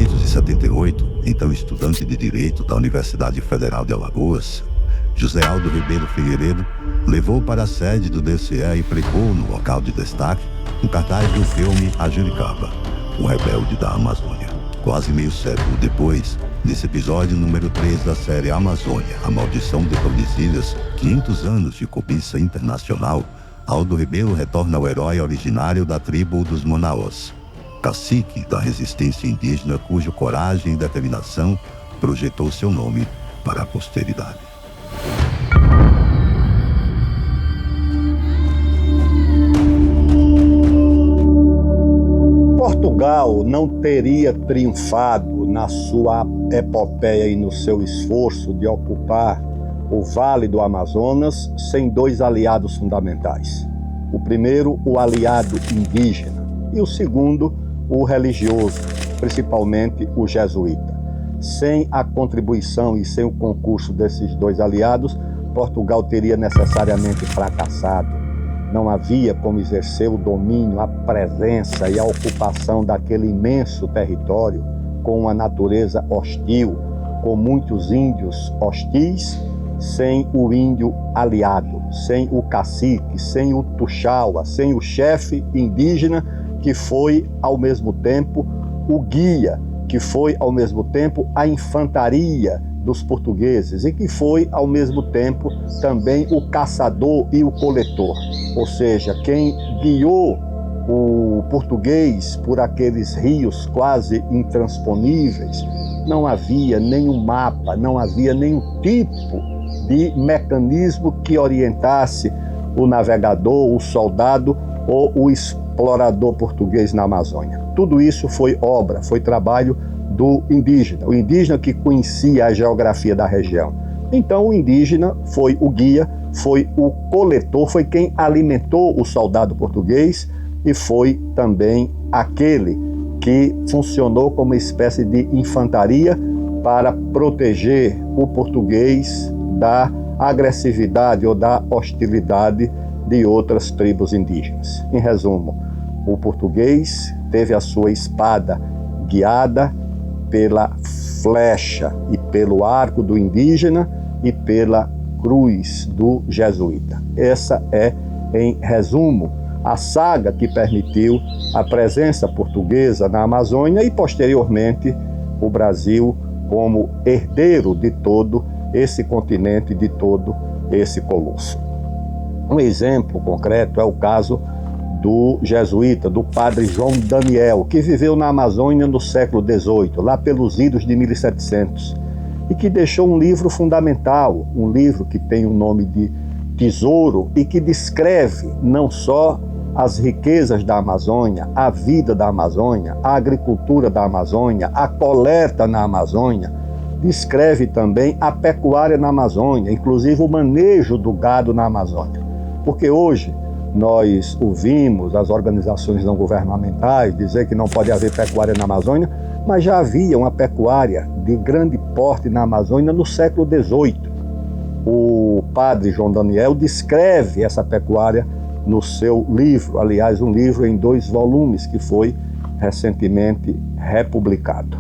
1978, então estudante de Direito da Universidade Federal de Alagoas, José Aldo Ribeiro Figueiredo levou para a sede do DCE e pregou no local de destaque um cartaz do filme A Juricaba, o rebelde da Amazônia. Quase meio século depois, nesse episódio número 3 da série Amazônia, A Maldição de Tordesilhas, 500 anos de cobiça internacional, Aldo Ribeiro retorna ao herói originário da tribo dos Manaus, cacique da resistência indígena cuja coragem e determinação projetou seu nome para a posteridade. Portugal não teria triunfado na sua epopeia e no seu esforço de ocupar o Vale do Amazonas sem dois aliados fundamentais. O primeiro, o aliado indígena, e o segundo, o religioso, principalmente o jesuíta. Sem a contribuição e sem o concurso desses dois aliados, Portugal teria necessariamente fracassado. Não havia como exercer o domínio, a presença e a ocupação daquele imenso território com uma natureza hostil, com muitos índios hostis, sem o índio aliado, sem o cacique, sem o tuxaua, sem o chefe indígena que foi ao mesmo tempo o guia, que foi ao mesmo tempo a infantaria dos portugueses e que foi ao mesmo tempo também o caçador e o coletor, ou seja, quem guiou o português por aqueles rios quase intransponíveis. Não havia nenhum mapa, não havia nenhum tipo de mecanismo que orientasse o navegador, o soldado ou o explorador português na Amazônia. Tudo isso foi obra, foi trabalho do indígena, o indígena que conhecia a geografia da região. Então o indígena foi o guia, foi o coletor, foi quem alimentou o soldado português e foi também aquele que funcionou como uma espécie de infantaria para proteger o português da agressividade ou da hostilidade de outras tribos indígenas. Em resumo, o português teve a sua espada guiada pela flecha e pelo arco do indígena e pela cruz do jesuíta. Essa é, em resumo, a saga que permitiu a presença portuguesa na Amazônia e, posteriormente, o Brasil como herdeiro de todo esse continente, de todo esse colosso. Um exemplo concreto é o caso do jesuíta, do padre João Daniel, que viveu na Amazônia no século XVIII, lá pelos idos de 1700, e que deixou um livro fundamental, um livro que tem o nome de Tesouro e que descreve não só as riquezas da Amazônia, a vida da Amazônia, a agricultura da Amazônia, a coleta na Amazônia, descreve também a pecuária na Amazônia, inclusive o manejo do gado na Amazônia. Porque hoje nós ouvimos as organizações não governamentais dizer que não pode haver pecuária na Amazônia, mas já havia uma pecuária de grande porte na Amazônia no século XVIII. O padre João Daniel descreve essa pecuária no seu livro, aliás, um livro em 2 volumes que foi recentemente republicado.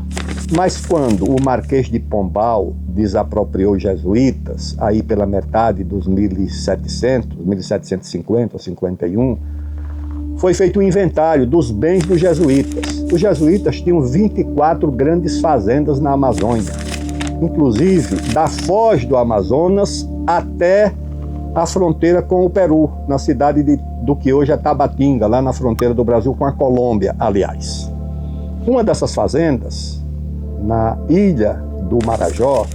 Mas quando o Marquês de Pombal desapropriou os jesuítas, aí pela metade dos 1750 ou 51, foi feito um inventário dos bens dos jesuítas. Os jesuítas tinham 24 grandes fazendas na Amazônia, inclusive da foz do Amazonas até a fronteira com o Peru, na cidade do que hoje é Tabatinga, lá na fronteira do Brasil com a Colômbia, aliás. Uma dessas fazendas, na ilha do Marajó,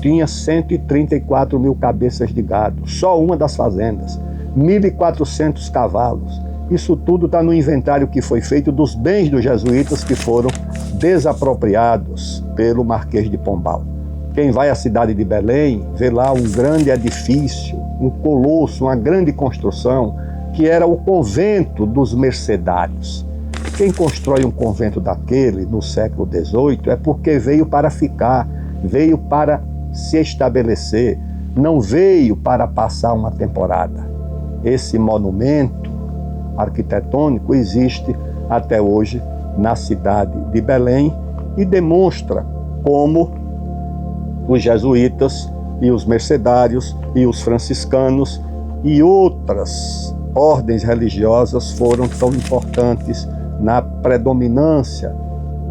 tinha 134 mil cabeças de gado, só uma das fazendas, 1.400 cavalos. Isso tudo está no inventário que foi feito dos bens dos jesuítas que foram desapropriados pelo Marquês de Pombal. Quem vai à cidade de Belém vê lá um grande edifício, um colosso, uma grande construção, que era o convento dos mercedários. Quem constrói um convento daquele no século XVIII é porque veio para ficar, veio para se estabelecer, não veio para passar uma temporada. Esse monumento arquitetônico existe até hoje na cidade de Belém e demonstra como os jesuítas e os mercedários e os franciscanos e outras ordens religiosas foram tão importantes na predominância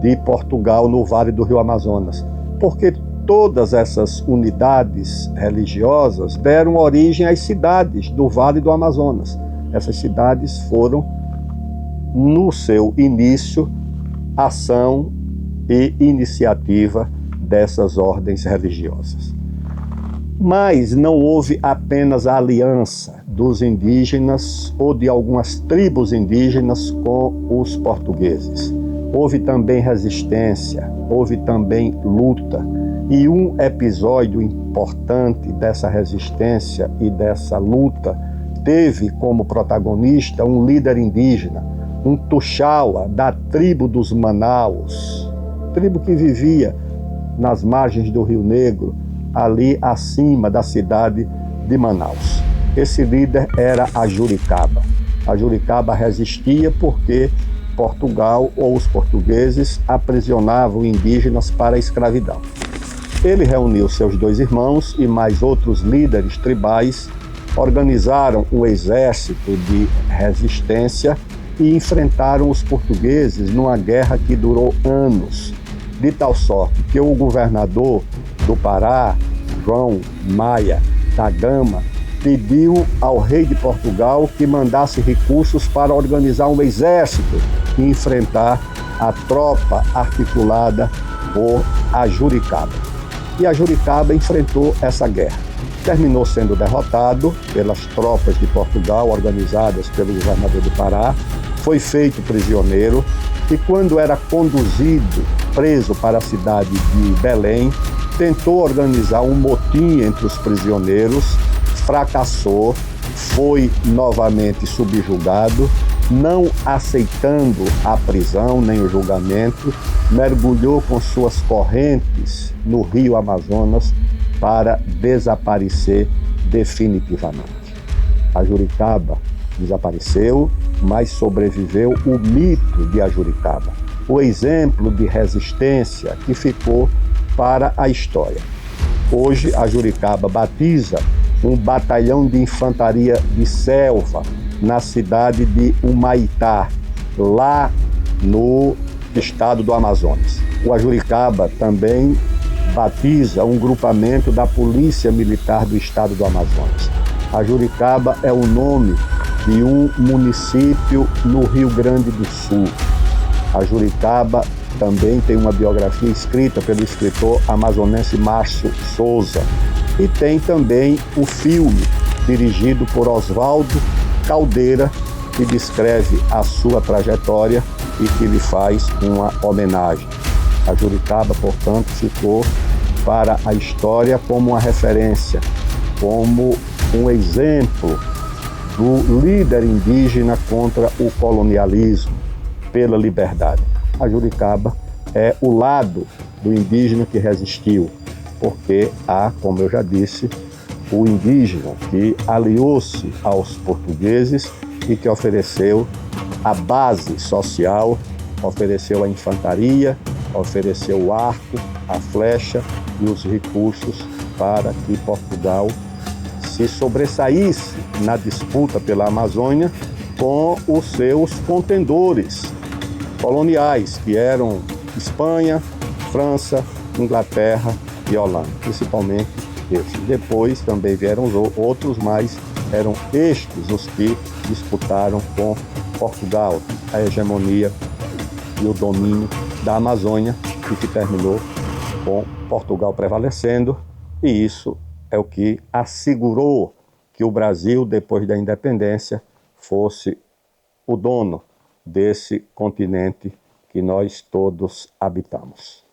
de Portugal no Vale do Rio Amazonas, porque todas essas unidades religiosas deram origem às cidades do Vale do Amazonas. Essas cidades foram, no seu início, ação e iniciativa dessas ordens religiosas. Mas não houve apenas a aliança dos indígenas ou de algumas tribos indígenas com os portugueses. Houve também resistência, houve também luta. E um episódio importante dessa resistência e dessa luta teve como protagonista um líder indígena, um Tuxaua da tribo dos Manaus, tribo que vivia nas margens do Rio Negro, ali acima da cidade de Manaus. Esse líder era a Juricaba. A Juricaba resistia porque Portugal ou os portugueses aprisionavam indígenas para a escravidão. Ele reuniu seus 2 irmãos e mais outros líderes tribais, organizaram um exército de resistência e enfrentaram os portugueses numa guerra que durou anos, de tal sorte que o governador do Pará, João Maia da Gama, pediu ao rei de Portugal que mandasse recursos para organizar um exército e enfrentar a tropa articulada por a Juricaba. E a Juricaba enfrentou essa guerra. Terminou sendo derrotado pelas tropas de Portugal, organizadas pelo governador do Pará, foi feito prisioneiro e, quando era conduzido, preso para a cidade de Belém, tentou organizar um motim entre os prisioneiros, fracassou, foi novamente subjugado, não aceitando a prisão nem o julgamento, mergulhou com suas correntes no rio Amazonas para desaparecer definitivamente. A Juricaba desapareceu, mas sobreviveu o mito de a Juricaba, o exemplo de resistência que ficou para a história. Hoje, a Juricaba batiza um batalhão de infantaria de selva na cidade de Humaitá, lá no estado do Amazonas. O Ajuricaba também batiza um grupamento da Polícia Militar do estado do Amazonas. Ajuricaba é o nome de um município no Rio Grande do Sul. Ajuricaba também tem uma biografia escrita pelo escritor amazonense Márcio Souza. E tem também o filme dirigido por Oswaldo Caldeira, que descreve a sua trajetória e que lhe faz uma homenagem. A Juricaba, portanto, ficou para a história como uma referência, como um exemplo do líder indígena contra o colonialismo, pela liberdade. A Juricaba é o lado do indígena que resistiu, porque há, como eu já disse, o indígena que aliou-se aos portugueses e que ofereceu a base social, ofereceu a infantaria, ofereceu o arco, a flecha e os recursos para que Portugal se sobressaísse na disputa pela Amazônia com os seus contendores coloniais, que eram Espanha, França, Inglaterra e Holanda, principalmente esses. Depois também vieram os outros, mas eram estes os que disputaram com Portugal a hegemonia e o domínio da Amazônia, e que terminou com Portugal prevalecendo, e isso é o que assegurou que o Brasil, depois da independência, fosse o dono desse continente que nós todos habitamos.